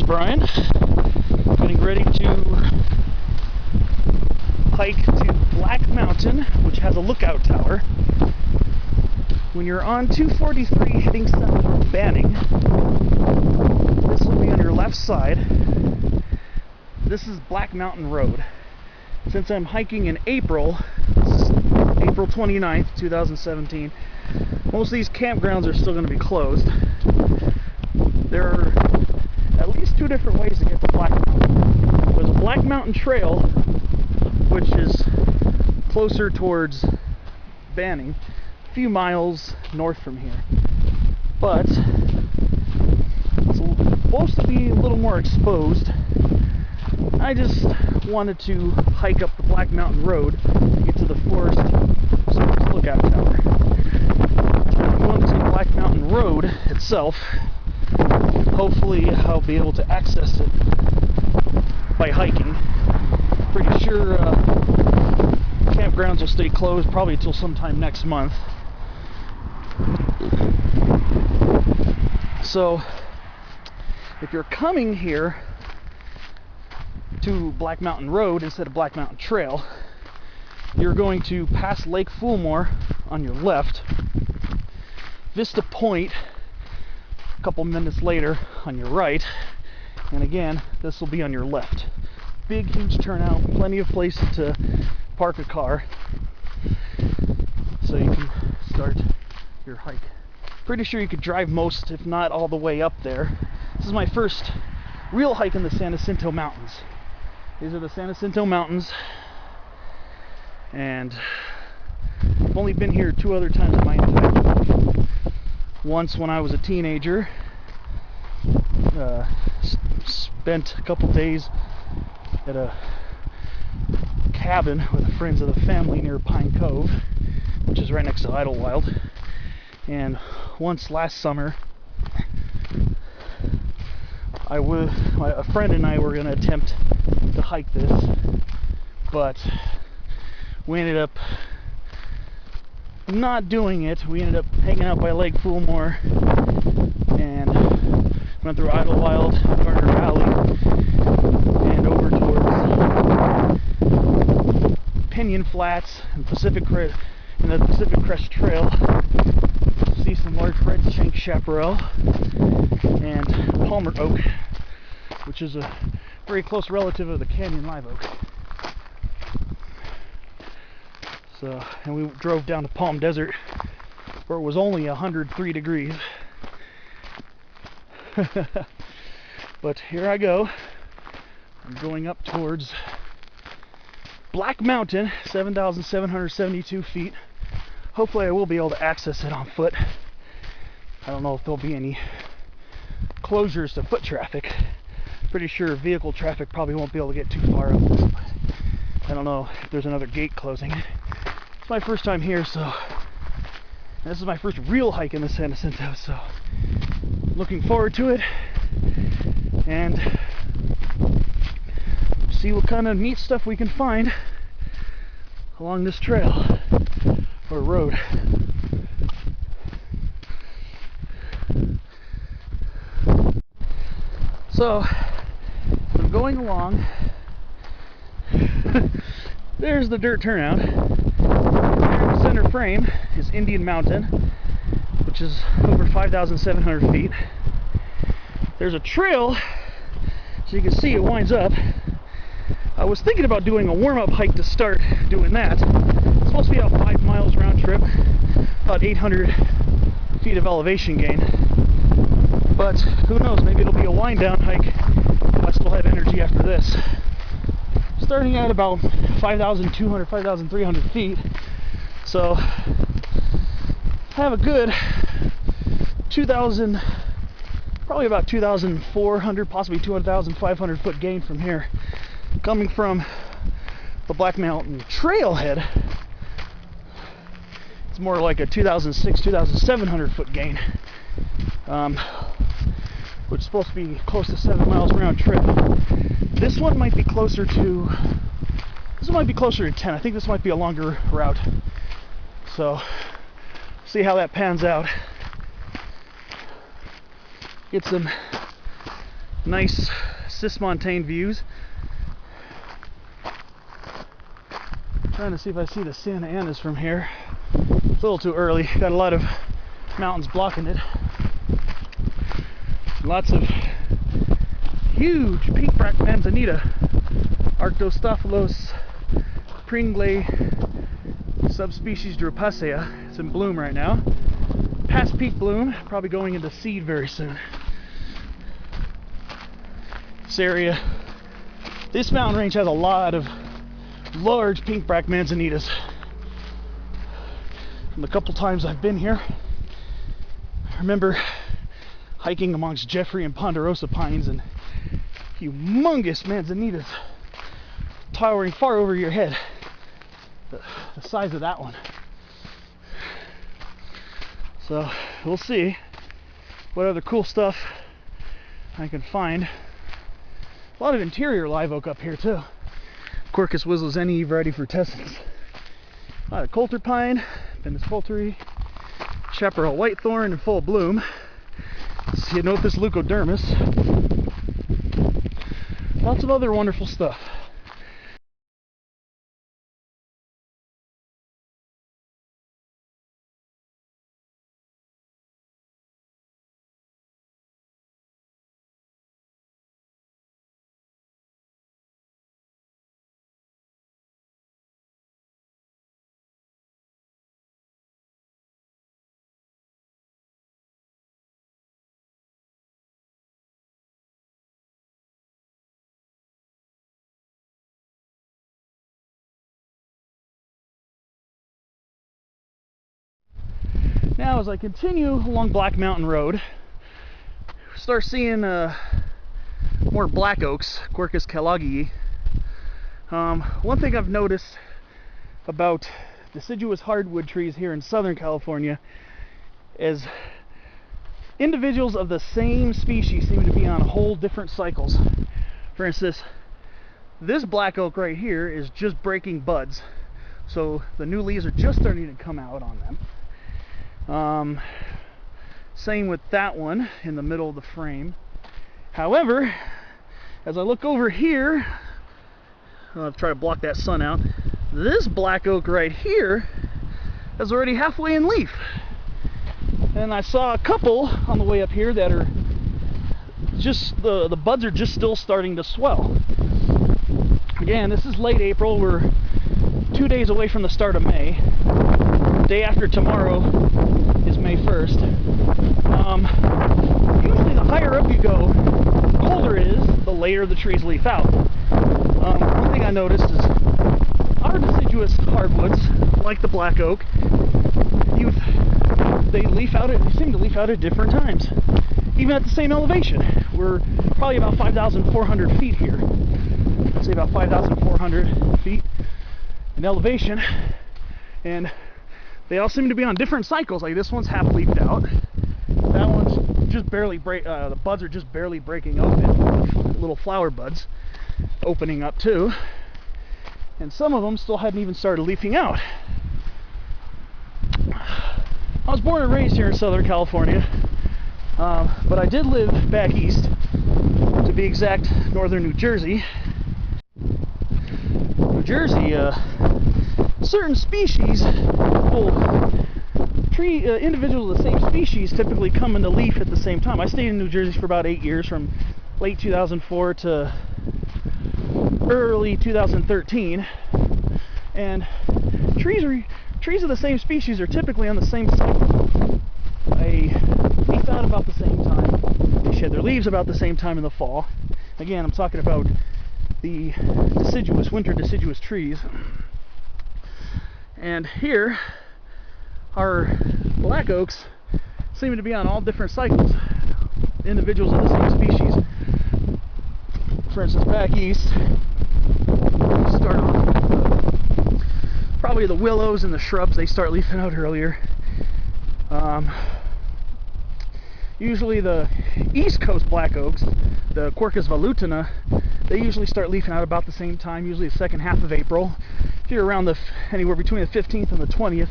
Brian, getting ready to hike to Black Mountain, which has a lookout tower. When you're on 243 heading south toward Banning, this will be on your left side. This is Black Mountain Road. Since I'm hiking in April, April 29th, 2017, most of these campgrounds are still going to be closed. There are at least two different ways to get to Black Mountain. There's a Black Mountain Trail, which is closer towards Banning, a few miles north from here. But it's supposed to be a little more exposed. I just wanted to hike up the Black Mountain Road to get to the Forest Service Lookout Tower. I'm going to take Black Mountain Road itself. Hopefully I'll be able to access it by hiking. Pretty sure campgrounds will stay closed probably until sometime next month. So if you're coming here to Black Mountain Road instead of Black Mountain Trail, you're going to pass Lake Fulmore on your left, Vista Point a couple minutes later on your right, and again this will be on your left. Big huge turnout, plenty of places to park a car so you can start your hike. Pretty sure you could drive most, if not all the way up there. This is my first real hike in the San Jacinto Mountains. These are the San Jacinto Mountains, and I've only been here two other times in my entire life. Once when I was a teenager, spent a couple days at a cabin with friends of the family near Pine Cove, which is right next to Idlewild. And once last summer, a friend and I were going to attempt to hike this, but we ended up not doing it. We ended up hanging out by Lake Fulmore and went through Idlewild, Garner Valley, and over towards Pinyon Flats and the Pacific Crest Trail. See some large red shank chaparral and Palmer oak, which is a very close relative of the canyon live oak. So, and we drove down to Palm Desert where it was only 103 degrees. But here I go. I'm going up towards Black Mountain, 7,772 feet. Hopefully I will be able to access it on foot. I don't know if there'll be any closures to foot traffic. Pretty sure vehicle traffic probably won't be able to get too far up this, but I don't know if there's another gate closing. It's my first time here, so this is my first real hike in the San Jacinto, so looking forward to it and see what kind of neat stuff we can find along this trail or road. So I'm going along. There's the dirt turnout. There in the center frame is Indian Mountain, which is over 5,700 feet. There's a trail, so you can see it winds up. I was thinking about doing a warm-up hike to start doing that. It's supposed to be about 5 miles round trip, about 800 feet of elevation gain. But who knows, maybe it'll be a wind-down hike. I still have energy after this. Starting at about 5,200, 5,300 feet. So I have a good 2,000, probably about 2,400, possibly 2,500 foot gain from here. Coming from the Black Mountain Trailhead, it's more like a 2,600, 2,700 foot gain, which is supposed to be close to 7 miles round trip. This one might be closer to 10. I think this might be a longer route. So, see how that pans out. Get some Nice cismontane views. Trying to see if I see the Santa Anas from here. It's a little too early. Got a lot of mountains blocking it. Lots of huge pink black manzanita, Arctostaphylos pringle subspecies drupacea. It's in bloom right now. Past peak bloom, probably going into seed very soon. This area, this mountain range has a lot of large pink black manzanitas. And the couple times I've been here, I remember hiking amongst Jeffrey and Ponderosa pines and humongous manzanitas towering far over your head. The size of that one. So we'll see what other cool stuff I can find. A lot of interior live oak up here too. Quercus whistles-any variety frutescens. A lot of coulter pine, Pinus coulteri, chaparral whitethorn in full bloom. Ceanothus leucodermis. Lots of other wonderful stuff. Now, as I continue along Black Mountain Road, start seeing more black oaks, Quercus callagii. One thing I've noticed about deciduous hardwood trees here in Southern California is individuals of the same species seem to be on whole different cycles. For instance, this black oak right here is just breaking buds, so the new leaves are just starting to come out on them. Same with that one in the middle of the frame. However, as I look over here, I'll try to block that sun out. This black oak right here is already halfway in leaf. And I saw a couple on the way up here that are just, the buds are just still starting to swell. Again, this is late April. We're 2 days away from the start of May. Day after tomorrow is May 1st. Usually the higher up you go, the colder it is, the later the trees leaf out. One thing I noticed is our deciduous hardwoods, like the black oak, they seem to leaf out at different times, even at the same elevation. We're probably about 5,400 feet here. I'd say about 5,400 feet in elevation, and they all seem to be on different cycles. Like this one's half leafed out. That one's just barely the buds are just barely breaking open. Little flower buds opening up too. And some of them still hadn't even started leafing out. I was born and raised here in Southern California, but I did live back east, to be exact, northern New Jersey. New Jersey, certain species, individuals of the same species typically come into leaf at the same time. I stayed in New Jersey for about 8 years, from late 2004 to early 2013, and trees of the same species are typically on the same cycle. They leaf out about the same time. They shed their leaves about the same time in the fall. Again, I'm talking about the winter deciduous trees. And here, our black oaks seem to be on all different cycles. Individuals of the same species. For instance, back east, start off probably the willows and the shrubs. They start leafing out earlier. Usually the East Coast black oaks, the Quercus velutina, they usually start leafing out about the same time, usually the second half of April. If you're around anywhere between the 15th and the 20th,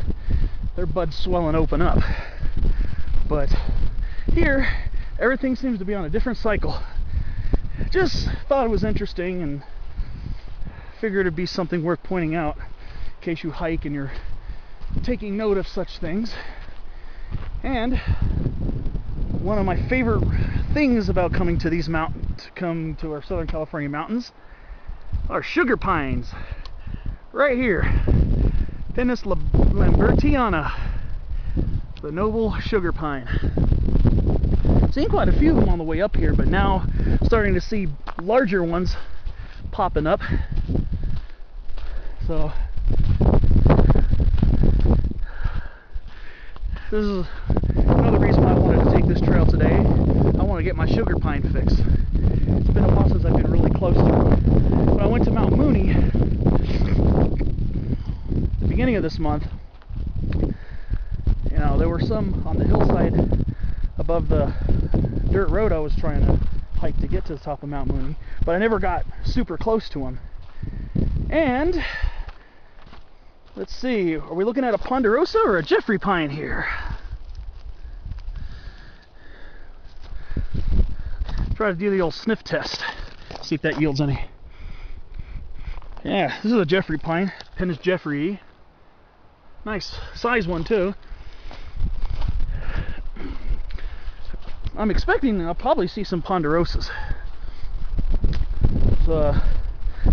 their buds swell and open up. But here, everything seems to be on a different cycle. just thought it was interesting and figured it'd be something worth pointing out in case you hike and you're taking note of such things. And one of my favorite things about coming to these mountains, come to our Southern California mountains, are sugar pines. Right here, Pinus lambertiana, the noble sugar pine. Seen quite a few of them on the way up here, but now starting to see larger ones popping up. So this is another reason why I wanted to take this trail today. I want to get my sugar pine fix. It's been a while since I've been really close to it. When I went to Mount Mooney at the beginning of this month, you know, there were some on the hillside above the dirt road I was trying to hike to get to the top of Mount Mooney, but I never got super close to them. And let's see, are we looking at a ponderosa or a Jeffrey pine here? Try to do the old sniff test, see if that yields any. Yeah, this is a Jeffrey pine, Pinus jeffreyi. Nice size one too. I'm expecting I'll probably see some ponderosas. So,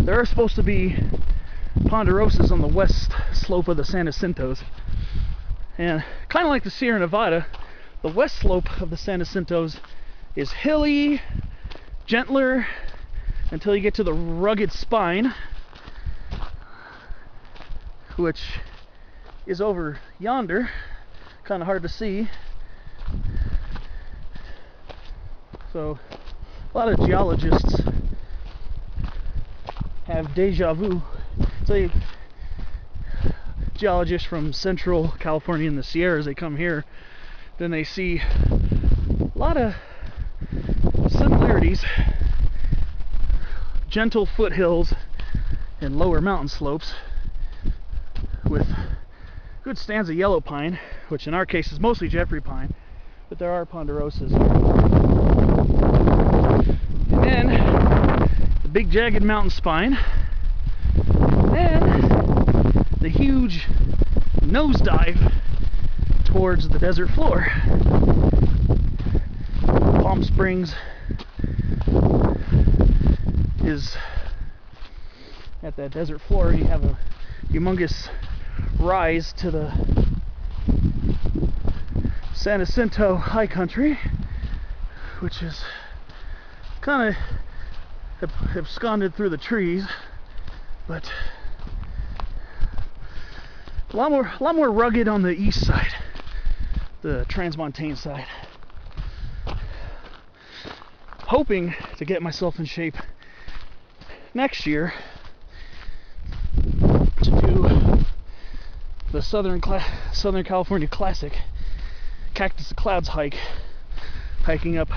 there are supposed to be ponderosas on the west slope of the San Jacintos. And kind of like the Sierra Nevada, the west slope of the San Jacintos is hilly, gentler, until you get to the rugged spine, which is over yonder. Kind of hard to see. So a lot of geologists have deja vu. Say geologists from Central California and the Sierras, they come here, then they see a lot of similarities, gentle foothills and lower mountain slopes with good stands of yellow pine, which in our case is mostly Jeffrey pine, but there are ponderosas. And then the big jagged mountain spine, and the huge nosedive towards the desert floor. Palm Springs is at that desert floor. You have a humongous rise to the San Jacinto high country, which is kind of absconded through the trees, but a lot more rugged on the east side, the transmontane side. Hoping to get myself in shape next year to do the Southern California Classic Cactus to Clouds hike, hiking up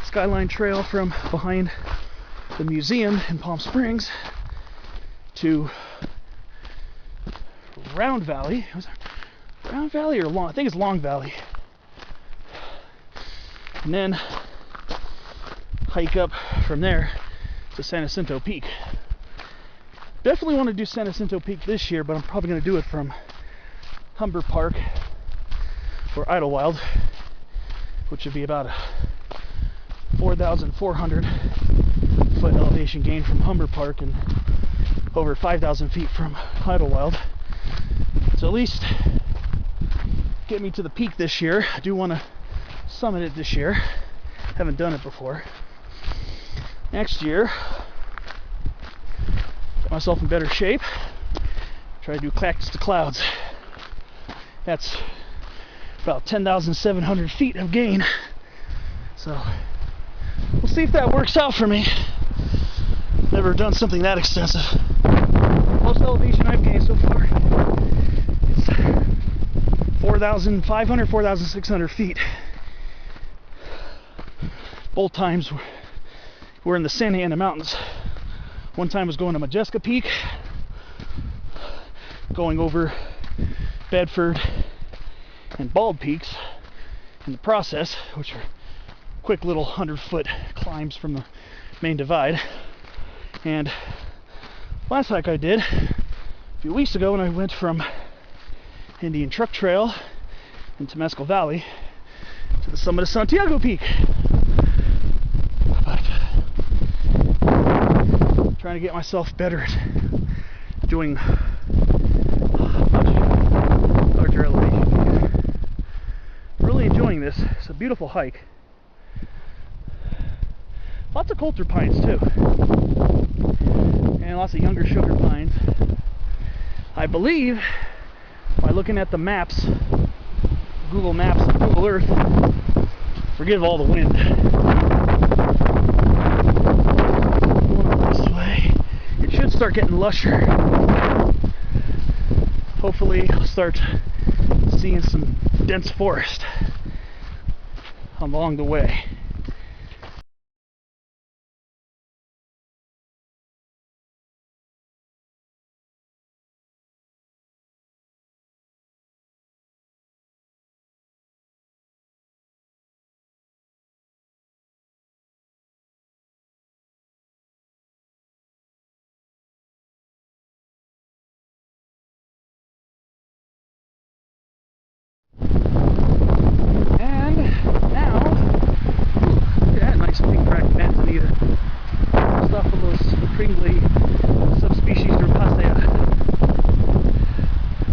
Skyline Trail from behind the museum in Palm Springs to Round Valley. Was it Round Valley or Long? I think it's Long Valley. And then hike up from there to San Jacinto Peak. Definitely want to do San Jacinto Peak this year, but I'm probably going to do it from Humber Park or Idlewild, which would be about a 4,400 foot elevation gain from Humber Park and over 5,000 feet from Idlewild. So at least get me to the peak this year. I do want to summit it this year. Haven't done it before. Next year, get myself in better shape. Try to do Cactus to Clouds. That's about 10,700 feet of gain. So we'll see if that works out for me. Never done something that extensive. Most elevation I've gained so far is 4,500, 4,600 feet. Both times we're in the Santa Ana Mountains. One time was going to Majeska Peak, going over Bedford and Bald Peaks in the process, which are quick little 100-foot climbs from the main divide. And last hike I did a few weeks ago when I went from Indian Truck Trail in Temescal Valley to the summit of Santiago Peak. But trying to get myself better at doing much larger elevation. Really enjoying this. It's a beautiful hike. Lots of coulter pines too, and lots of younger sugar pines. I believe by looking at the maps, Google Maps and Google Earth, forgive all the wind, going this way, it should start getting lusher. Hopefully I'll start seeing some dense forest along the way.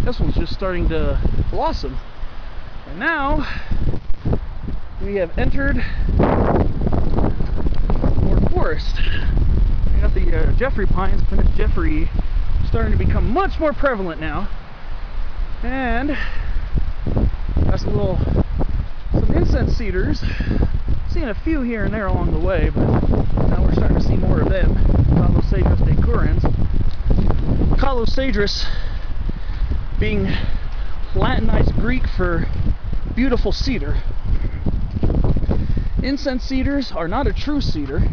This one's just starting to blossom, and now we have entered more forest. We got the Jeffrey pines, Pinus Jeffrey, starting to become much more prevalent now, and got some incense cedars. Seeing a few here and there along the way, but now we're starting to see more of them. Calocedrus decurrens. Calocedrus being Latinized Greek for beautiful cedar. Incense cedars are not a true cedar,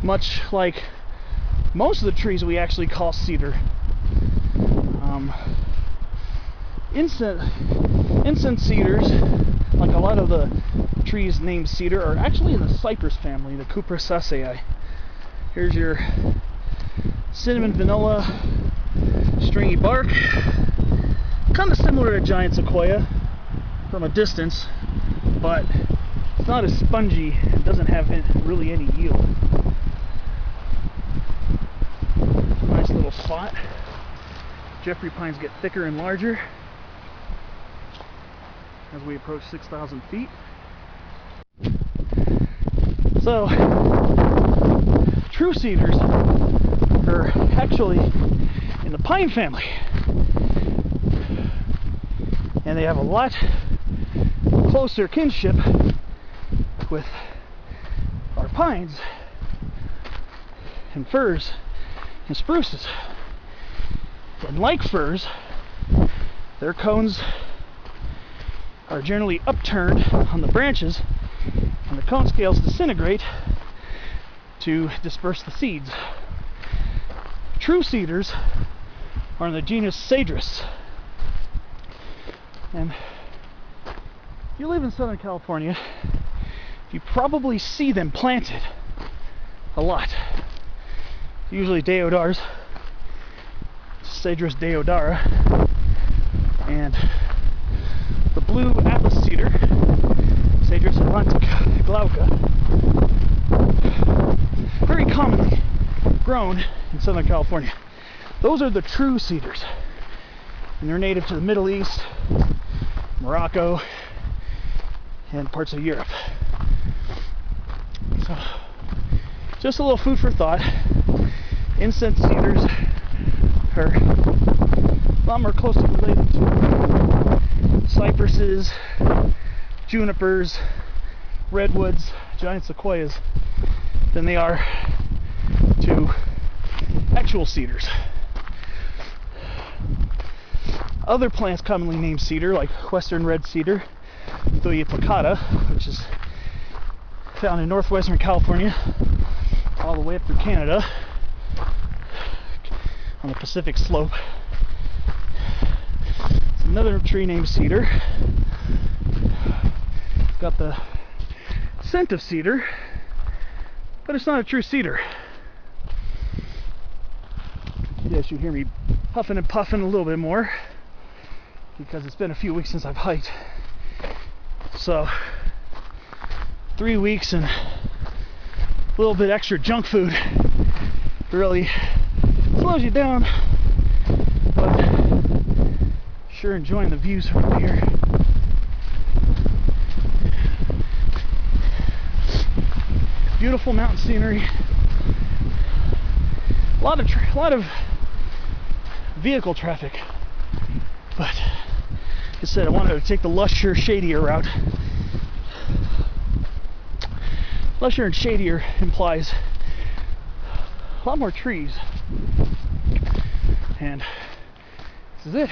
much like most of the trees we actually call cedar. Incense cedars, like a lot of the trees named cedar, are actually in the cypress family, the Cupressaceae. Here's your cinnamon vanilla stringy bark, kind of similar to giant sequoia from a distance, but it's not as spongy. It doesn't have really any yield. Nice little spot. Jeffrey pines get thicker and larger as we approach 6,000 feet. So, true cedars are actually in the pine family, and they have a lot closer kinship with our pines and firs and spruces. And like firs, their cones are generally upturned on the branches, and the cone scales disintegrate to disperse the seeds. True cedars are in the genus Cedrus, and if you live in Southern California, you probably see them planted a lot. Usually deodars, Cedrus deodara, and the blue apple cedar, Cedrus atlantica glauca, very commonly grown in Southern California. Those are the true cedars, and they're native to the Middle East, Morocco, and parts of Europe. So, just a little food for thought. Incense cedars are a lot more closely related to cypresses, junipers, redwoods, giant sequoias than they are to actual cedars. Other plants commonly named cedar, like western red cedar, Thuya plicata, which is found in northwestern California all the way up through Canada on the Pacific slope. It's another tree named cedar. It's got the scent of cedar, but it's not a true cedar. Yes, you hear me huffing and puffing a little bit more because it's been a few weeks since I've hiked. So 3 weeks and a little bit extra junk food really slows you down, but sure enjoying the views from up here. Beautiful mountain scenery. A lot of vehicle traffic, but like I said, I wanted to take the lusher, shadier route. Lusher and shadier implies a lot more trees, and this is it.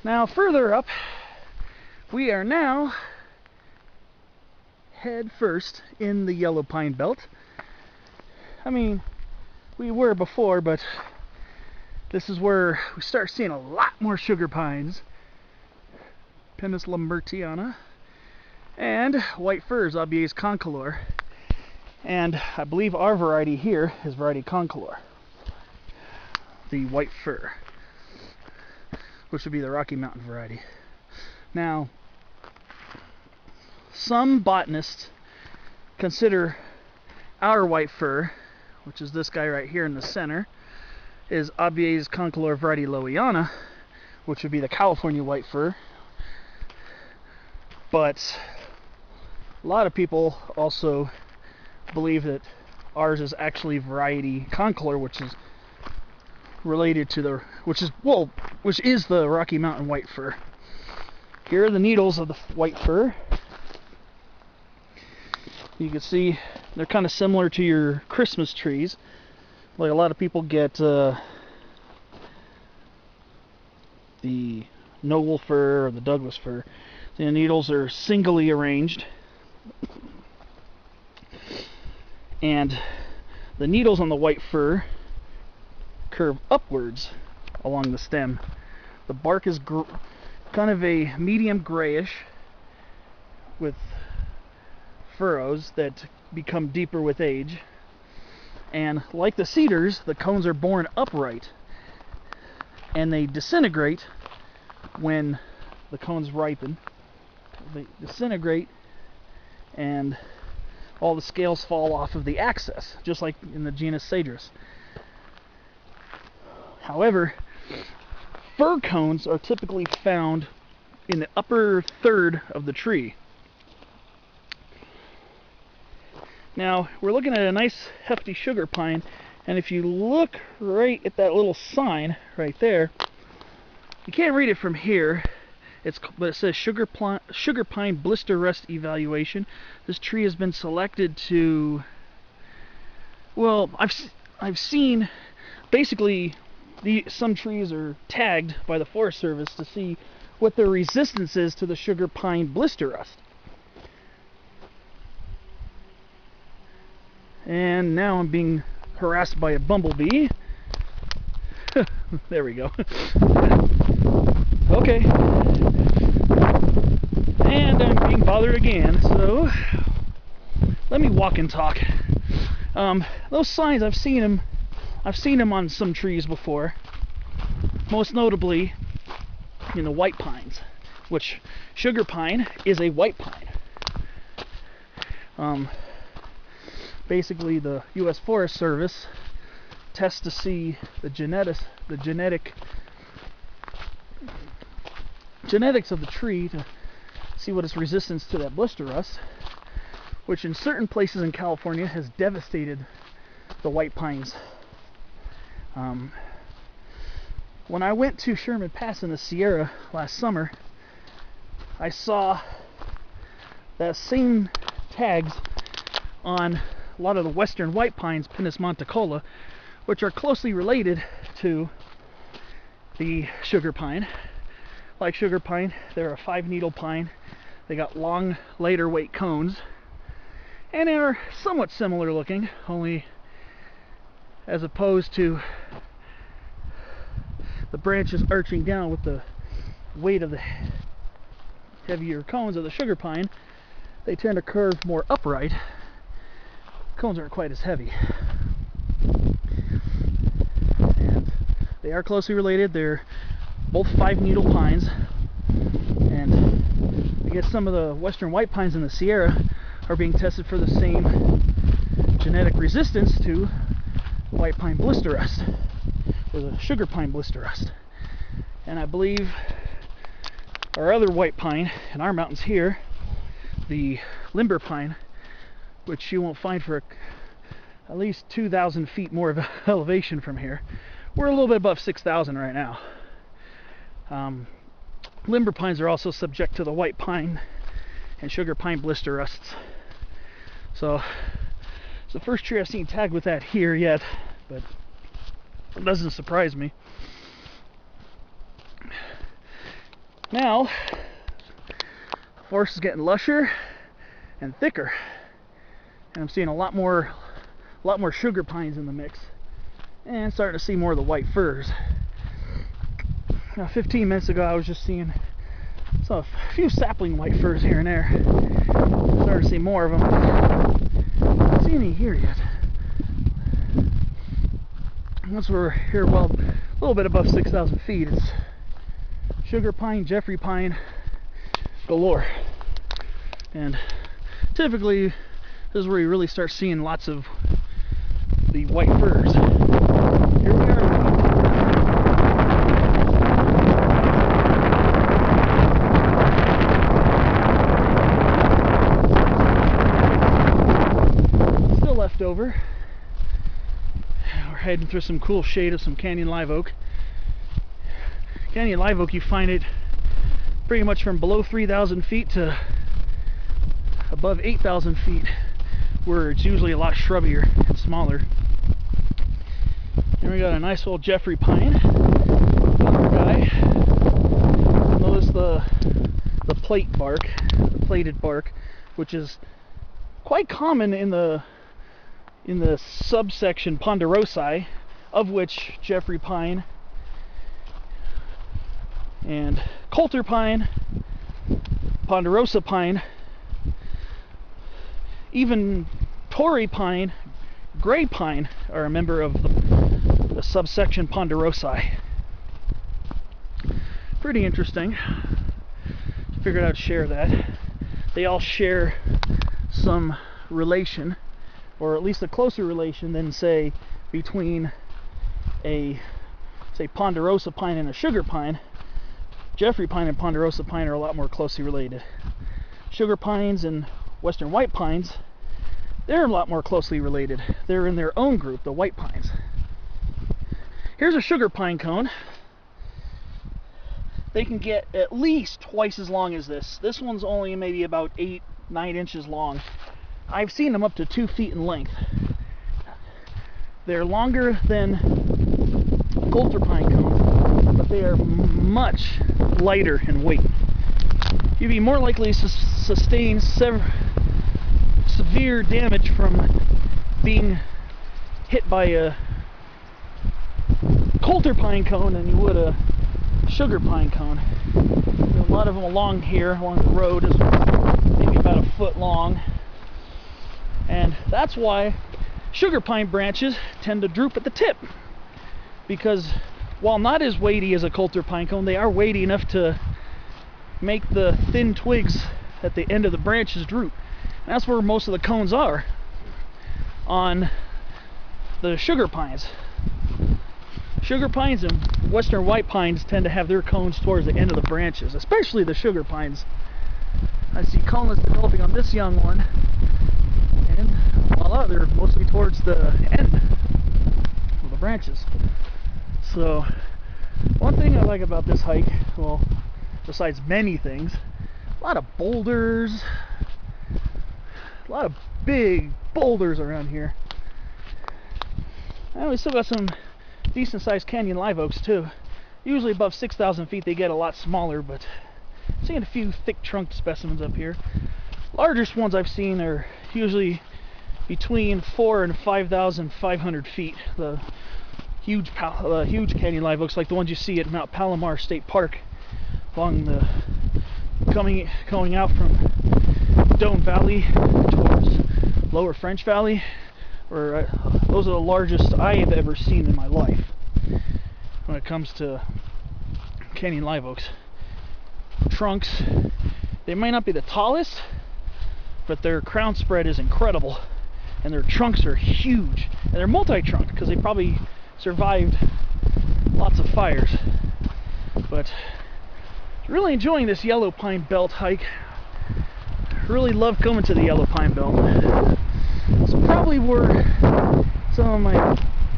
Now further up, we are now head first in the yellow pine belt. I mean, we were before, but this is where we start seeing a lot more sugar pines, Pinus lambertiana, and white firs, Abies concolor. And I believe our variety here is variety concolor, the white fir, which would be the Rocky Mountain variety. Now, some botanists consider our white fir, which is this guy right here in the center, is Abies concolor variety Lowiana, which would be the California white fir. But a lot of people also believe that ours is actually variety concolor, which is related to the, which is the Rocky Mountain white fir. Here are the needles of the white fir. You can see they're kind of similar to your Christmas trees. Like a lot of people get the Noble fir or the Douglas fir. The needles are singly arranged, and the needles on the white fir curve upwards along the stem. The bark is kind of a medium grayish with furrows that become deeper with age, and like the cedars, the cones are borne upright and they disintegrate when the cones ripen. They disintegrate and all the scales fall off of the axis, just like in the genus Cedrus. However, fir cones are typically found in the upper third of the tree. Now, we're looking at a nice hefty sugar pine, and if you look right at that little sign right there, you can't read it from here, but it says sugar pine blister rust evaluation. This tree has been selected to, well, I've seen basically some trees are tagged by the Forest Service to see what their resistance is to the sugar pine blister rust. And now I'm being harassed by a bumblebee. There we go. Okay. And I'm being bothered again, so let me walk and talk. Those signs, I've seen them on some trees before, most notably in the white pines, which sugar pine is a white pine. Basically, the U.S. Forest Service tests to see the genetics of the tree to see what its resistance to that blister rust, which in certain places in California has devastated the white pines. When I went to Sherman Pass in the Sierra last summer, I saw that same tags on a lot of the western white pines, Pinus monticola, which are closely related to the sugar pine. Like sugar pine, they're a 5-needle pine. They got long, lighter weight cones, and they are somewhat similar looking, only as opposed to the branches arching down with the weight of the heavier cones of the sugar pine, they tend to curve more upright. Cones aren't quite as heavy. And they are closely related. They're both 5-needle pines. And I guess some of the western white pines in the Sierra are being tested for the same genetic resistance to white pine blister rust, or the sugar pine blister rust. And I believe our other white pine in our mountains here, the limber pine, which you won't find for at least 2,000 feet more of elevation from here. We're a little bit above 6,000 right now. Limber pines are also subject to the white pine and sugar pine blister rusts. So it's the first tree I've seen tagged with that here yet, but it doesn't surprise me. Now, the forest is getting lusher and thicker, and I'm seeing a lot more sugar pines in the mix, and starting to see more of the white firs. Now, 15 minutes ago, I was just seeing a few sapling white firs here and there. Starting to see more of them. I don't see any here yet. Once we're here, well, a little bit above 6,000 feet, it's sugar pine, Jeffrey pine galore. And typically, this is where you really start seeing lots of the white firs. Here we are. Still left over. We're heading through some cool shade of some canyon live oak. Canyon live oak, you find it pretty much from below 3,000 feet to above 8,000 feet, where it's usually a lot shrubbier and smaller. Here we got a nice old Jeffrey pine. Another guy. Notice the plate bark, the plated bark, which is quite common in the subsection ponderosae, of which Jeffrey pine and coulter pine, ponderosa pine, even Torrey pine, gray pine are a member of the subsection ponderosae. Pretty interesting. Figured I'd share that. They all share some relation, or at least a closer relation than, say, between a, say, ponderosa pine and a sugar pine. Jeffrey pine and ponderosa pine are a lot more closely related. Sugar pines and western white pines, they're a lot more closely related. They're in their own group, the white pines. Here's a sugar pine cone. They can get at least twice as long as this. This one's only maybe about 8-9 inches long. I've seen them up to 2 feet in length. They're longer than coulter pine cones, but they are much lighter in weight. You'd be more likely to sustain severe damage from being hit by a coulter pine cone than you would a sugar pine cone. There's a lot of them along here, along the road, is maybe about a foot long, and that's why sugar pine branches tend to droop at the tip, because while not as weighty as a coulter pine cone, they are weighty enough to make the thin twigs at the end of the branches droop. And that's where most of the cones are on the sugar pines. Sugar pines and western white pines tend to have their cones towards the end of the branches, especially the sugar pines. I see coneless developing on this young one, and voila, they're mostly towards the end of the branches. So, one thing I like about this hike, well, besides many things, a lot of boulders, a lot of big boulders around here. And we still got some decent sized canyon live oaks too. Usually above 6,000 feet they get a lot smaller, but I'm seeing a few thick trunked specimens up here. Largest ones I've seen are usually between 4 and 5,500 feet. The huge canyon live oaks, like the ones you see at Mount Palomar State Park, along the going out from Doane Valley towards Lower French Valley, or those are the largest I have ever seen in my life when it comes to canyon live oaks. Trunks, they might not be the tallest, but their crown spread is incredible, and their trunks are huge, and they're multi-trunk because they probably survived lots of fires. But really enjoying this Yellow Pine Belt hike. Really love coming to the Yellow Pine Belt. It's probably where some of my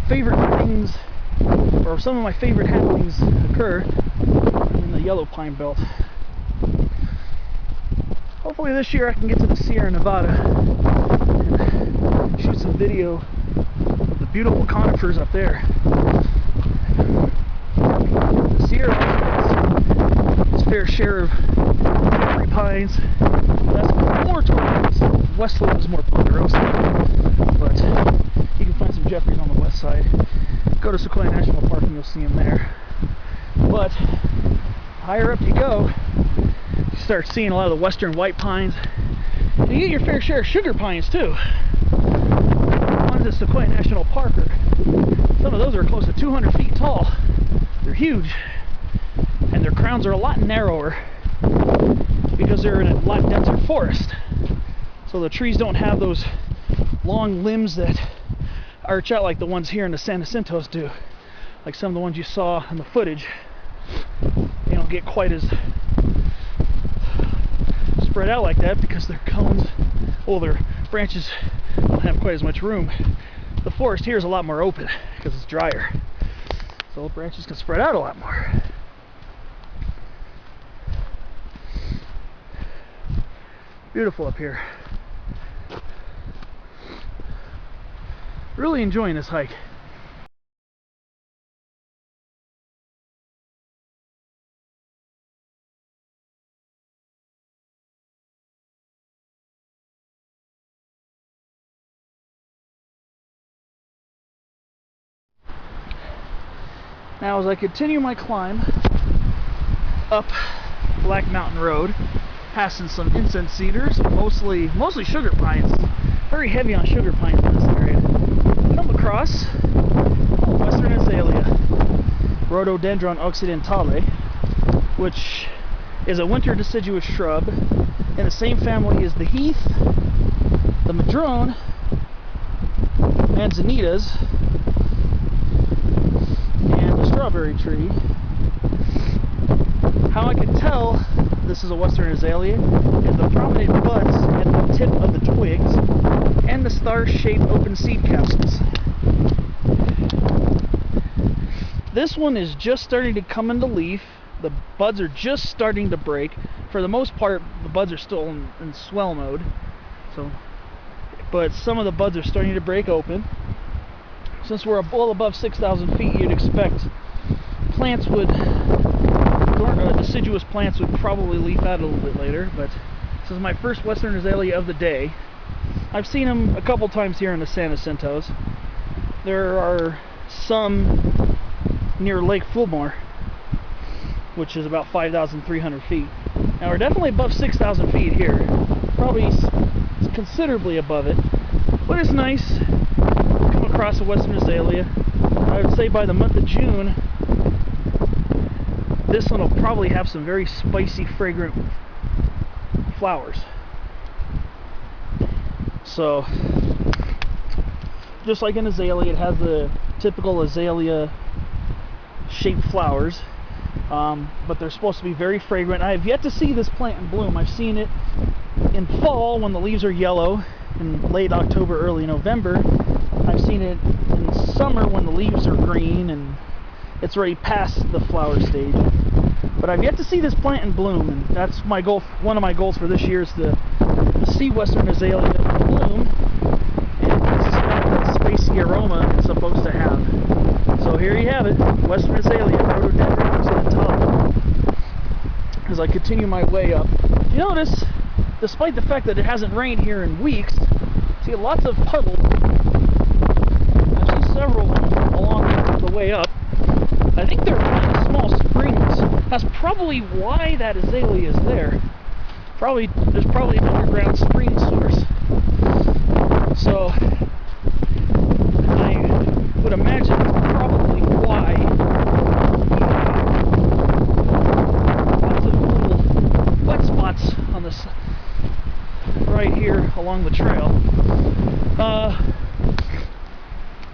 favorite things, or some of my favorite happenings occur, in the Yellow Pine Belt. Hopefully this year I can get to the Sierra Nevada and shoot some video of the beautiful conifers up there. The Sierra has its fair share of Jeffrey pines. That's more towards West Slope is more ponderosa, but you can find some Jeffreys on the west side. Go to Sequoia National Park and you'll see them there. But higher up you go, you start seeing a lot of the western white pines. And you get your fair share of sugar pines too. Ones at Sequoia National Park, some of those are close to 200 feet tall. They're huge, and their crowns are a lot narrower because they're in a lot denser forest. So the trees don't have those long limbs that arch out like the ones here in the San Jacintos do. Like some of the ones you saw in the footage. They don't get quite as spread out like that because their cones, well, their branches don't have quite as much room. The forest here is a lot more open because it's drier. So the branches can spread out a lot more. Beautiful up here. Really enjoying this hike. Now as I continue my climb up Black Mountain Road, passing some incense cedars, mostly sugar pines, very heavy on sugar pines in this area, come across western azalea, Rhododendron occidentale, which is a winter deciduous shrub in the same family as the heath, the madrone, manzanitas, and the strawberry tree. How I can tell this is a western azalea is the prominent buds at the tip of the twigs and the star-shaped open seed capsules. This one is just starting to come into leaf. The buds are just starting to break. For the most part, the buds are still in swell mode. But some of the buds are starting to break open. Since we're well above 6,000 feet, you'd expect plants would, deciduous plants would probably leaf out a little bit later, but this is my first western azalea of the day. I've seen them a couple times here in the San Jacintos. There are some near Lake Fulmore, which is about 5,300 feet. Now we're definitely above 6,000 feet here, probably considerably above it, but it's nice to come across a western azalea. I would say by the month of June, this one will probably have some very spicy, fragrant flowers. So, just like an azalea, it has the typical azalea shaped flowers, but they're supposed to be very fragrant. I have yet to see this plant in bloom. I've seen it in fall when the leaves are yellow, in late October, early November. I've seen it in summer when the leaves are green and it's already past the flower stage. But I've yet to see this plant in bloom, and that's my goal. One of my goals for this year is to see western azalea in bloom and smell that spicy aroma it's supposed to have. So here you have it, Western Azalea, rhododendron to the top. As I continue my way up, you notice, despite the fact that it hasn't rained here in weeks, see lots of puddles. I see several of them along the way up. I think they're like small springs. That's probably why that azalea is there. There's probably an underground spring source. So I would imagine that's probably why lots of little wet spots on this right here along the trail.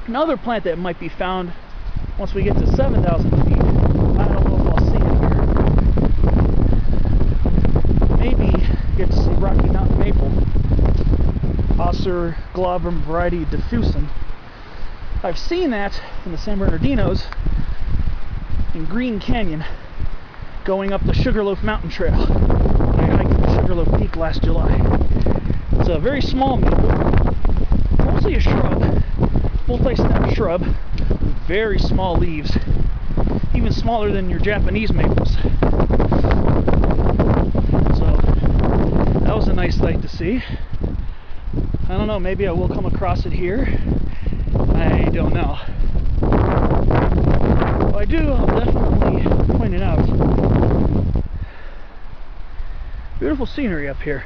Another plant that might be found once we get to 7,000 feet. I don't know if I'll see it here. Maybe get to see Rocky Mountain maple, Ocer glabrum variety diffusum. I've seen that in the San Bernardinos in Green Canyon going up the Sugarloaf Mountain Trail. I hiked Sugarloaf Peak last July. It's a very small maple, mostly a shrub, multi-stem shrub with very small leaves, even smaller than your Japanese maples. So that was a nice sight to see. I don't know, maybe I will come across it here. I don't know. If I do, I'll definitely point it out. Beautiful scenery up here.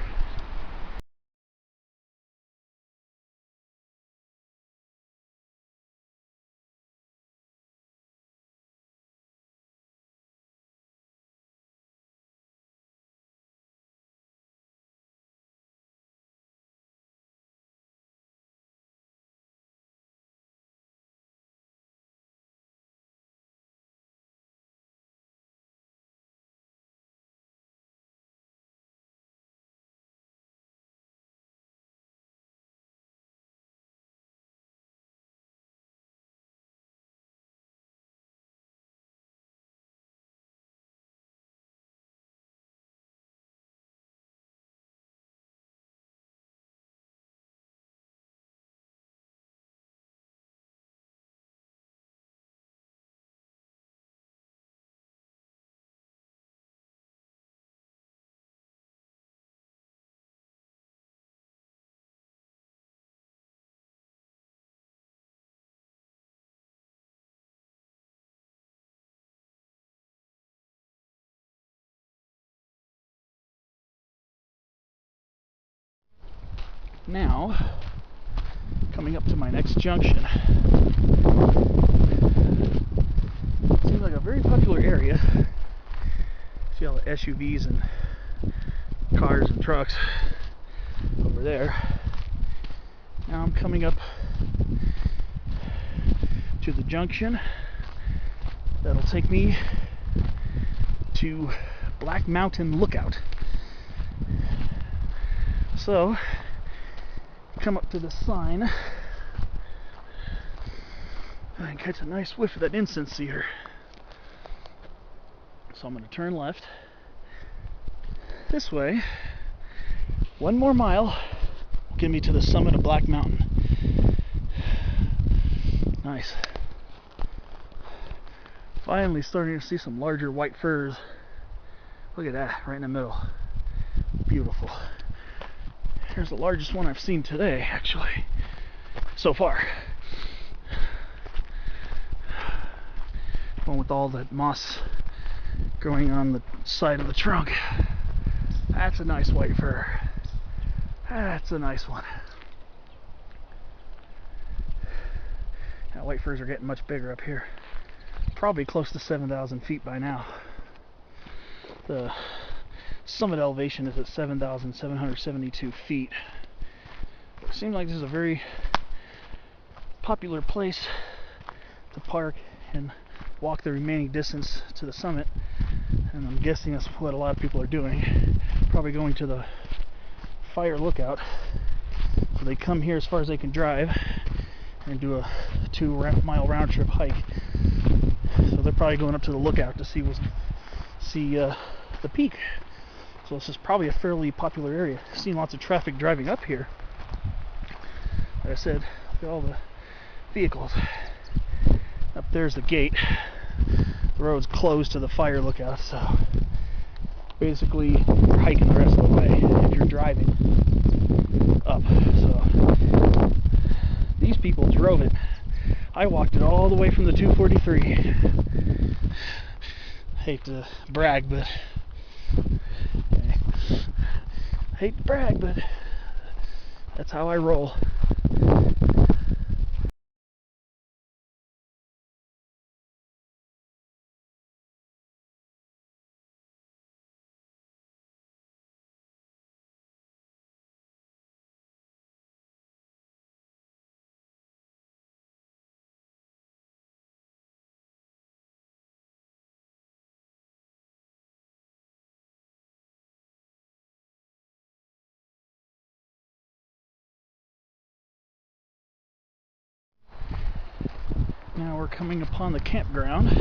Now, coming up to my next junction. Seems like a very popular area. See all the SUVs and cars and trucks over there. Now I'm coming up to the junction that'll take me to Black Mtn Lookout. So, come up to the sign and catch a nice whiff of that incense cedar. So I'm going to turn left this way. One more mile will get me to the summit of Black Mountain. Nice. Finally starting to see some larger white firs. Look at that, right in the middle. Beautiful. Here's the largest one I've seen today, actually, so far. One with all that moss growing on the side of the trunk. That's a nice white fir. That's a nice one. Now, white firs are getting much bigger up here. Probably close to 7,000 feet by now. The summit elevation is at 7,772 feet. It seems like this is a very popular place to park and walk the remaining distance to the summit, and I'm guessing that's what a lot of people are doing. Probably going to the fire lookout. So they come here as far as they can drive and do a 2-mile round trip hike. So they're probably going up to the lookout to see the peak. So this is probably a fairly popular area. I've seen lots of traffic driving up here. Like I said, look at all the vehicles. Up there's the gate. The road's closed to the fire lookout, so basically you're hiking the rest of the way if you're driving up. So these people drove it. I walked it all the way from the 243. Hate to brag, but that's how I roll. Now we're coming upon the campground. I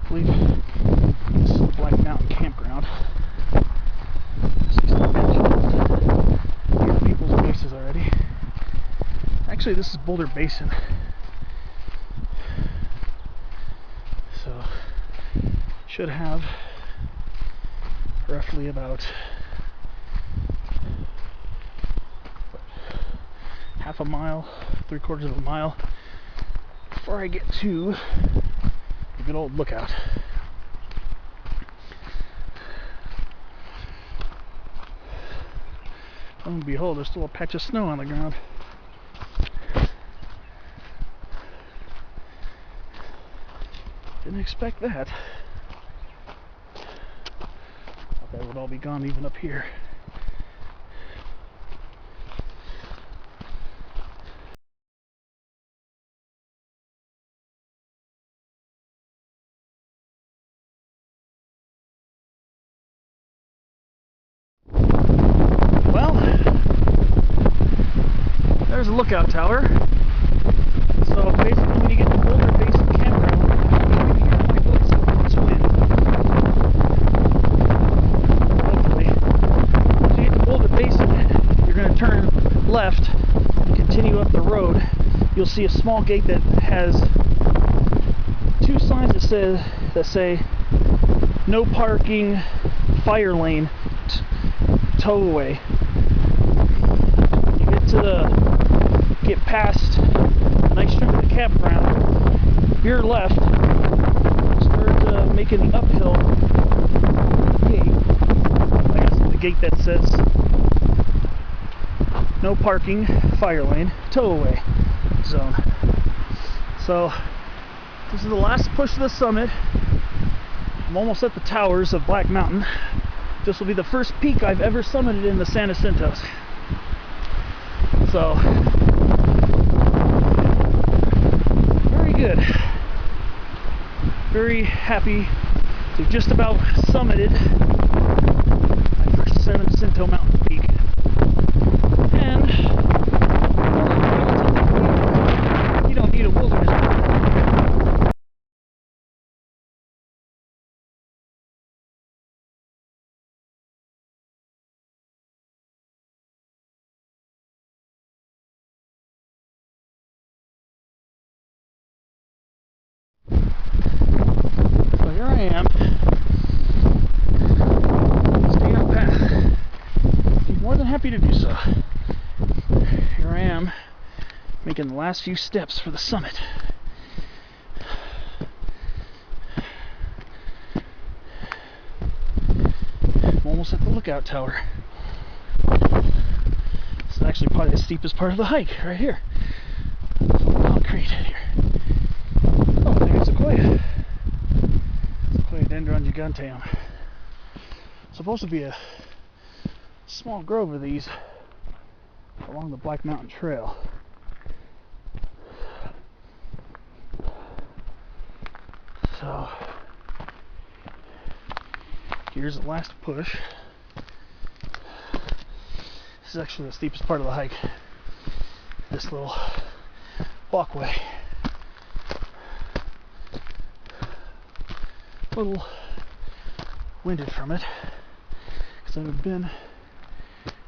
believe this is the Black Mountain Campground. Here people's bases already. Actually, this is Boulder Basin. So, should have roughly about half a mile, 3/4 of a mile before I get to the good old lookout. Lo and behold, there's still a patch of snow on the ground. Didn't expect that. Thought that would all be gone even up here. Well, there's a lookout tower. So basically when you get to Boulder Basin Campground, you can hear my voice over this wind. Hopefully. Once you get to Boulder Basin, you're going to turn left and continue up the road. You'll see a small gate that has two signs that say no parking, fire lane, tow away. Get past a nice chunk of the campground, veer left, start making the uphill gate. I guess the gate that says no parking, fire lane, tow away zone. So this is the last push to the summit. I'm almost at the towers of Black Mountain. This will be the first peak I've ever summited in the San Jacintos. So, very good. Very happy to just about summited my first San Jacinto Mountain peak. And you don't need a wilderness permit. So here I am, staying on path. I'm more than happy to do so. Here I am, making the last few steps for the summit. I'm almost at the lookout tower. This is actually probably the steepest part of the hike, right here. It's all concrete here. Oh, there's a sequoia. Sequoiadendron giganteum. Supposed to be a small grove of these along the Black Mtn Trail. So here's the last push. This is actually the steepest part of the hike. This little walkway. A little winded from it because I haven't been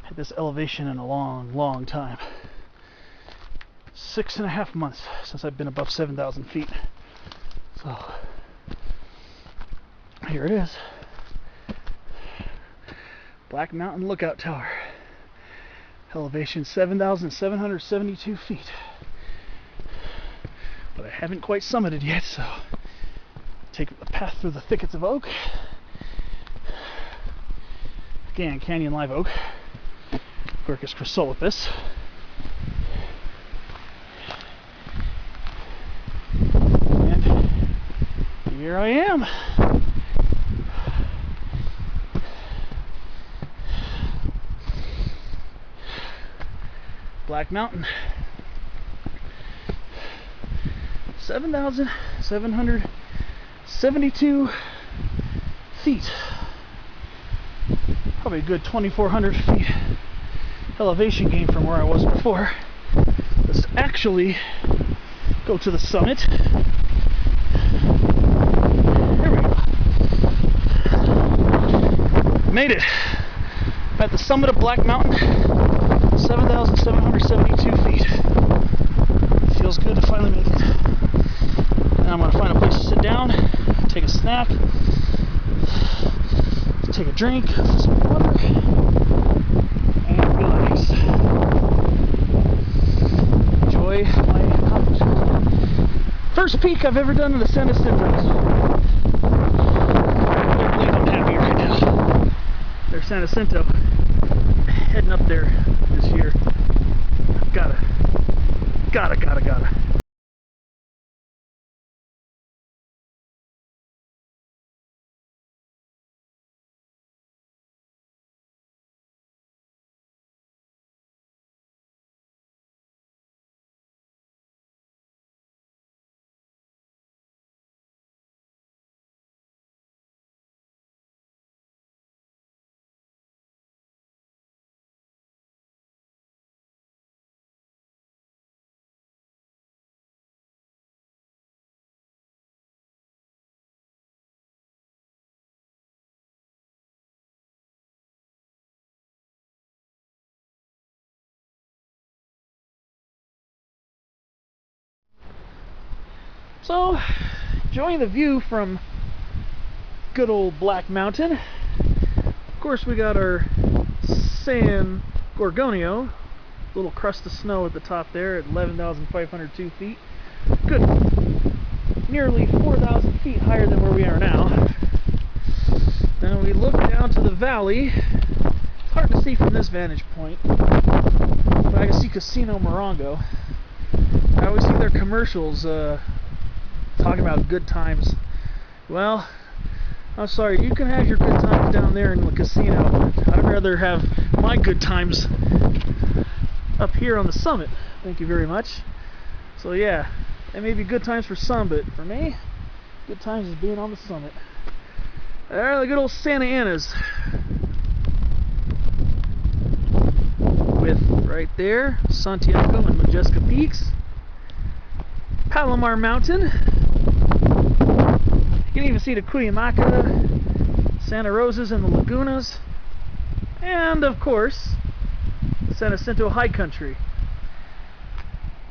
at this elevation in a long time. 6.5 months since I've been above 7,000 feet. So here it is. Black Mountain Lookout Tower. Elevation 7,772 feet. But I haven't quite summited yet, so take a path through the thickets of oak. Again, Canyon Live Oak. Quercus chrysolipus. And here I am. Black Mountain. 7,772 feet. Probably a good 2,400 feet elevation gain from where I was before. Let's actually go to the summit. There we go. Made it. I'm at the summit of Black Mountain. 7,772 feet. Feels good to finally make it. Now I'm going to find a place to sit down, take a snack, take a drink, some water, and relax. Enjoy my accomplishment. First peak I've ever done in the San Jacinto. I can't believe I'm happy right now. There's San Jacinto. Heading up there this year. Gotta. So, enjoying the view from good old Black Mountain. Of course, we got our San Gorgonio, little crust of snow at the top there at 11,502 feet. Good, nearly 4,000 feet higher than where we are now. Then we look down to the valley. It's hard to see from this vantage point, but I can see Casino Morongo. I always see their commercials talking about good times. Well, I'm sorry, you can have your good times down there in the casino. I'd rather have my good times up here on the summit. Thank you very much. So yeah, it may be good times for some, but for me, good times is being on the summit. There are the good old Santa Anas. With right there, Santiago and Majestica Peaks. Palomar Mountain. You can even see the Cuyamaca, Santa Rosas and the Lagunas, and of course, San Jacinto High Country.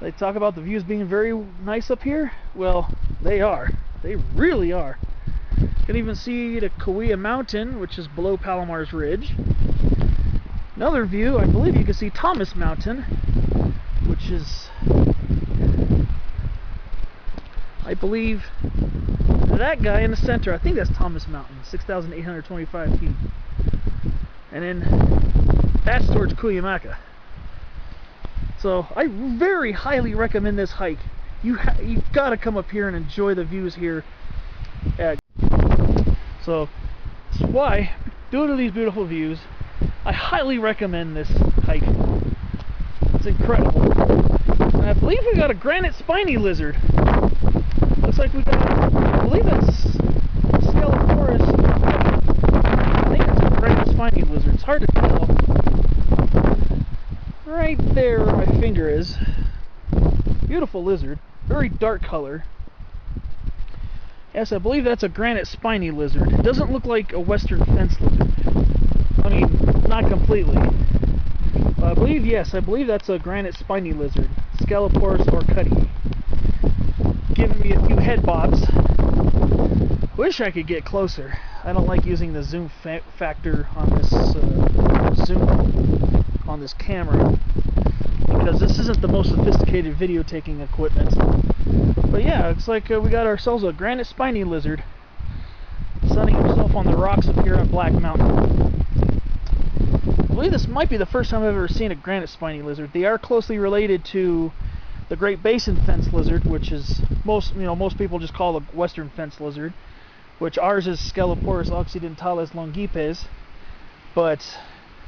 They talk about the views being very nice up here. Well, they are. They really are. You can even see the Kauai Mountain, which is below Palomar's Ridge. Another view, I believe you can see Thomas Mountain, which is, I believe, that guy in the center. I think that's Thomas Mountain, 6,825 feet. And then that's towards Cuyamaca. So I very highly recommend this hike. You've got to come up here and enjoy the views here. So that's why, due to these beautiful views, I highly recommend this hike. It's incredible. And I believe we got a granite spiny lizard. Looks like we got, I believe it's Scaleporus. I think it's a granite spiny lizard. It's hard to tell. Right there where my finger is. Beautiful lizard. Very dark color. Yes, I believe that's a granite spiny lizard. It doesn't look like a western fence lizard. I mean, not completely. I believe, yes, I believe that's a granite spiny lizard. Scaloporus orcuti. Giving me a few head bobs. Wish I could get closer. I don't like using the zoom factor on this zoom on this camera because this isn't the most sophisticated video taking equipment. But yeah, it's like we got ourselves a granite spiny lizard sunning himself on the rocks up here on Black Mountain. I believe this might be the first time I've ever seen a granite spiny lizard. They are closely related to the Great Basin fence lizard, which is most people just call the western fence lizard, which ours is Scaloporus occidentalis longipes. But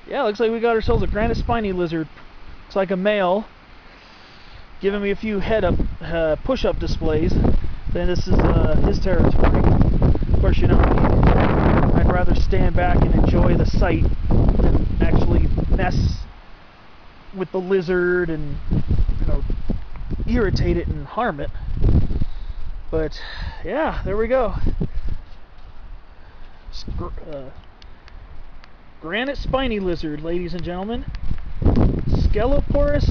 yeah, looks like we got ourselves a granite spiny lizard. Looks like a male, giving me a few push-up displays. Then this is his territory. Of course, you know, I'd rather stand back and enjoy the sight than actually mess with the lizard and, you know, irritate it and harm it. But yeah, there we go. Granite spiny lizard, ladies and gentlemen. Scaloporus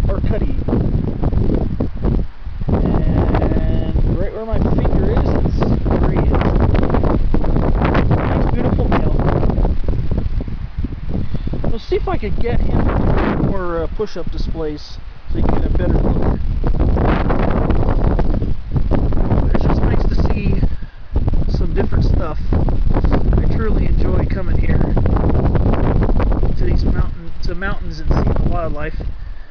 orcuti. And right where my finger is, that's where he is. Nice, beautiful male. Let's see if I could get him to do more push-up displays so you can get a better look. It's just nice to see some different stuff. I truly enjoy coming here to these mountains and seeing the wildlife.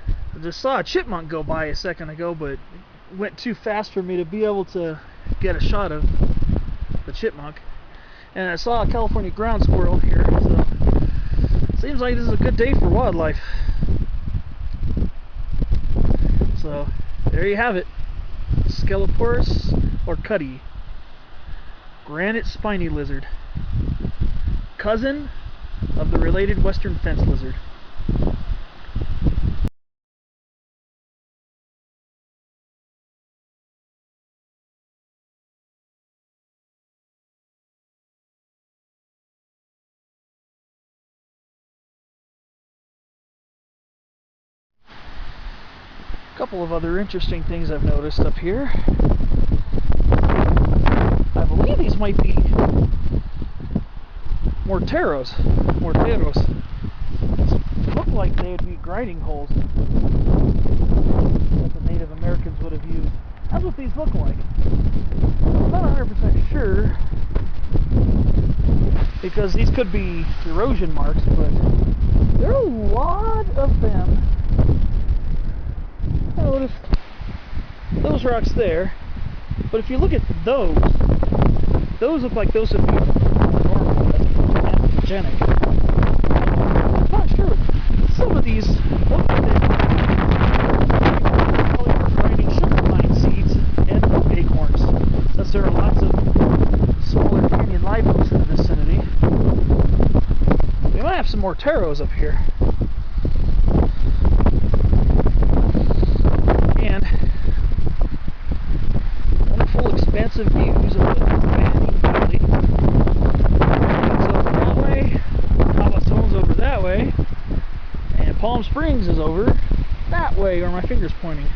I just saw a chipmunk go by a second ago, but it went too fast for me to be able to get a shot of the chipmunk. And I saw a California ground squirrel here, so it seems like this is a good day for wildlife. So there you have it. Scaloporus orcuti. Granite spiny lizard. Cousin of the related western fence lizard. A couple of other interesting things I've noticed up here. I believe these might be morteros. They look like they'd be grinding holes that the Native Americans would have used. That's what these look like. I'm not 100% sure because these could be erosion marks, but there are a lot of them. Notice those rocks there, but if you look at those look like those would be normal, anthropogenic. I'm not sure. Some of these look like they're probably grinding sugar pine seeds and oak acorns, since there are lots of smaller canyon live oaks in the vicinity. We might have some morteros up here. And wonderful expansive views of the Banning Valley. It's over that way, Cobblestone's over that way, and Palm Springs is over that way where my finger's pointing.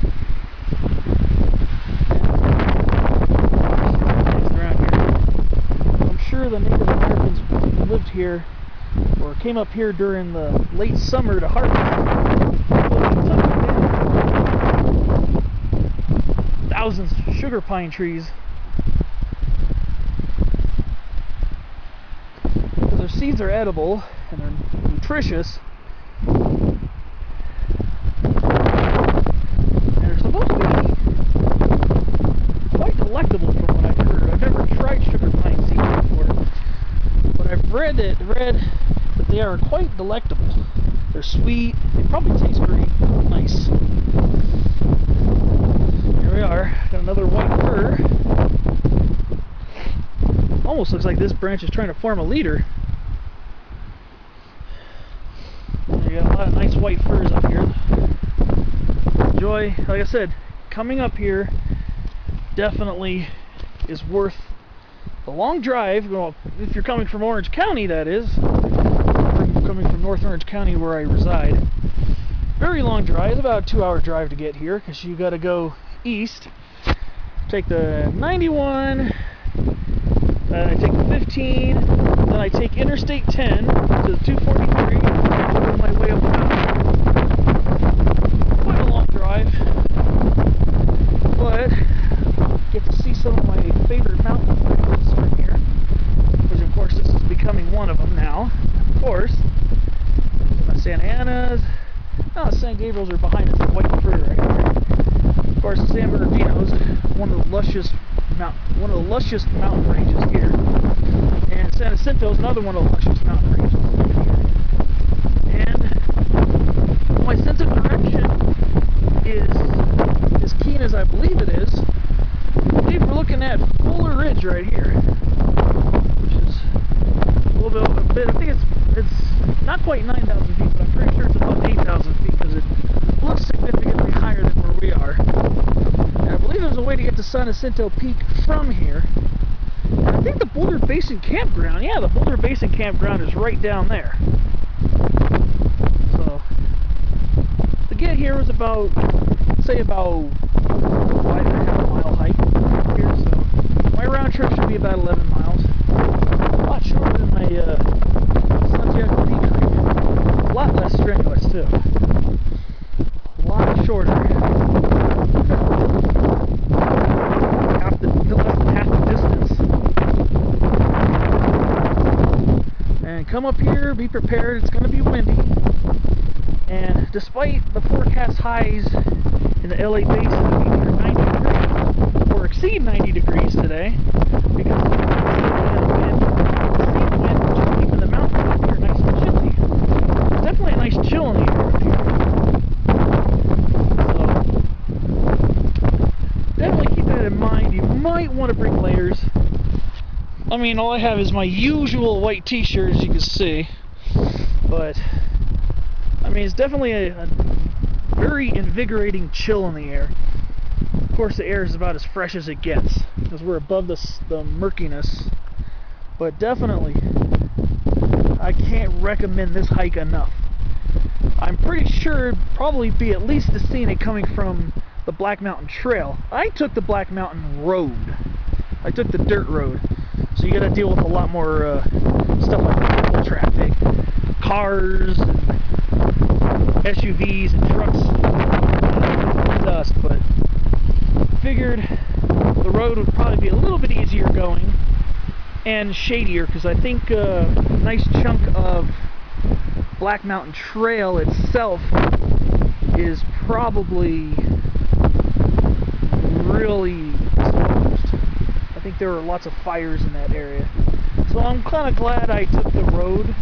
Around here. I'm sure the Native Americans who lived here or came up here during the late summer to harvest. Thousands of sugar pine trees. Because their seeds are edible and they're nutritious. And they're supposed to be quite delectable from what I've heard. I've never tried sugar pine seeds before, but I've read that they are quite delectable. They're sweet, they probably taste very nice. Here we are, got another white fir. Almost looks like this branch is trying to form a leader. You got a lot of nice white firs up here. Enjoy, like I said, coming up here definitely is worth the long drive. Well, if you're coming from Orange County, that is. Coming from North Orange County where I reside. very long drive. It's about a 2-hour drive to get here because you got to go east, take the 91, then I take the 15, then I take Interstate 10 to the 243, work my way up the mountain. Quite a long drive, but get to see some of my favorite mountain ranges from here, which of course this is becoming one of them now. Of course, the Santa Ana's, no, the San Gabriel's are behind us, the white fur right there. Of course, the San Bernardino's one of the luscious mountain ranges here, and San Jacinto's another one of the luscious mountain ranges here. And my sense of direction is as keen as I believe it is. I believe we're looking at Fuller Ridge right here, which is a little bit. I think it's not quite 9,000 feet, but I'm pretty sure it's about 8,000 feet because it looks significantly higher than where we are. And I believe there's a way to get to San Jacinto Peak from here. And I think the Boulder Basin Campground, yeah, the Boulder Basin Campground is right down there. So to get here was about, say, about 5.5 mile hike here. So my round trip should be about 11 miles. A lot shorter than my Santiago Peak hike. A lot less strenuous too. A lot shorter. Less than half the distance. And come up here, be prepared, it's going to be windy. And despite the forecast highs in the LA Basin being near 90 degrees, or exceed 90 degrees today, because the wind just keeping the mountains up here nice and chilly. There's definitely a nice chill in the air up here. So definitely keep that in mind. You might want to bring layers. I mean, all I have is my usual white t-shirt, as you can see, but I mean, it's definitely a very invigorating chill in the air. Of course, the air is about as fresh as it gets because we're above the murkiness, but definitely I can't recommend this hike enough. I'm pretty sure it'd probably be at least as scenic coming from the Black Mtn Trail. I took the Black Mountain Road. I took the dirt road. So you got to deal with a lot more stuff like vehicle traffic, cars, and SUVs and trucks, dust. But figured the road would probably be a little bit easier going and shadier because I think a nice chunk of Black Mtn Trail itself is probably really exposed. I think there were lots of fires in that area. So I'm kind of glad I took the road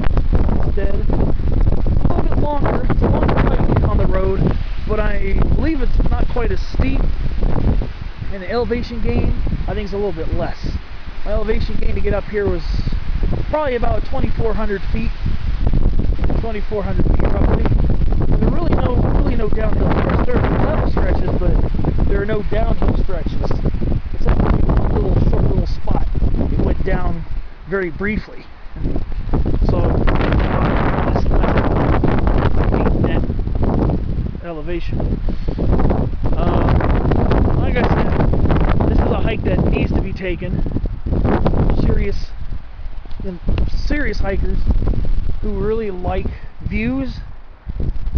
instead. It's a little bit longer. It's a longer hike on the road, but I believe it's not quite as steep. And the elevation gain, I think, is a little bit less. My elevation gain to get up here was probably about 2,400 feet. 2,400 feet roughly. There are really no downhill stretches. There are level stretches, but there are no downhill stretches. Except for one short little spot. It went down very briefly. So this time that elevation. Like I said, this is a hike that needs to be taken. Serious hikers who really like views,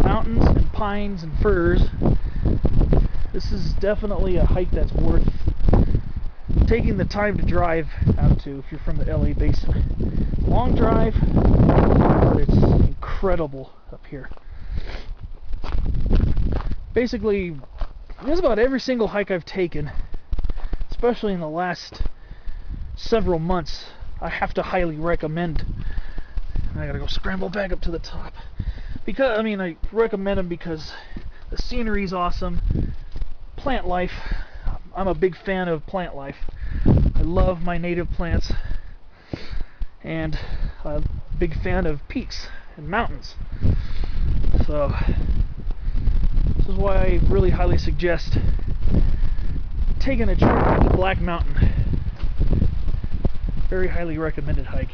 mountains and pines and firs. This is definitely a hike that's worth taking the time to drive out to if you're from the LA Basin. Long drive, but it's incredible up here. Basically, just about every single hike I've taken, especially in the last several months, I have to highly recommend. And I gotta go scramble back up to the top. Because, I mean, I recommend them because the scenery's awesome. Plant life. I'm a big fan of plant life. I love my native plants. And I'm a big fan of peaks and mountains. So, this is why I really highly suggest taking a trip to Black Mountain. Very highly recommended hike.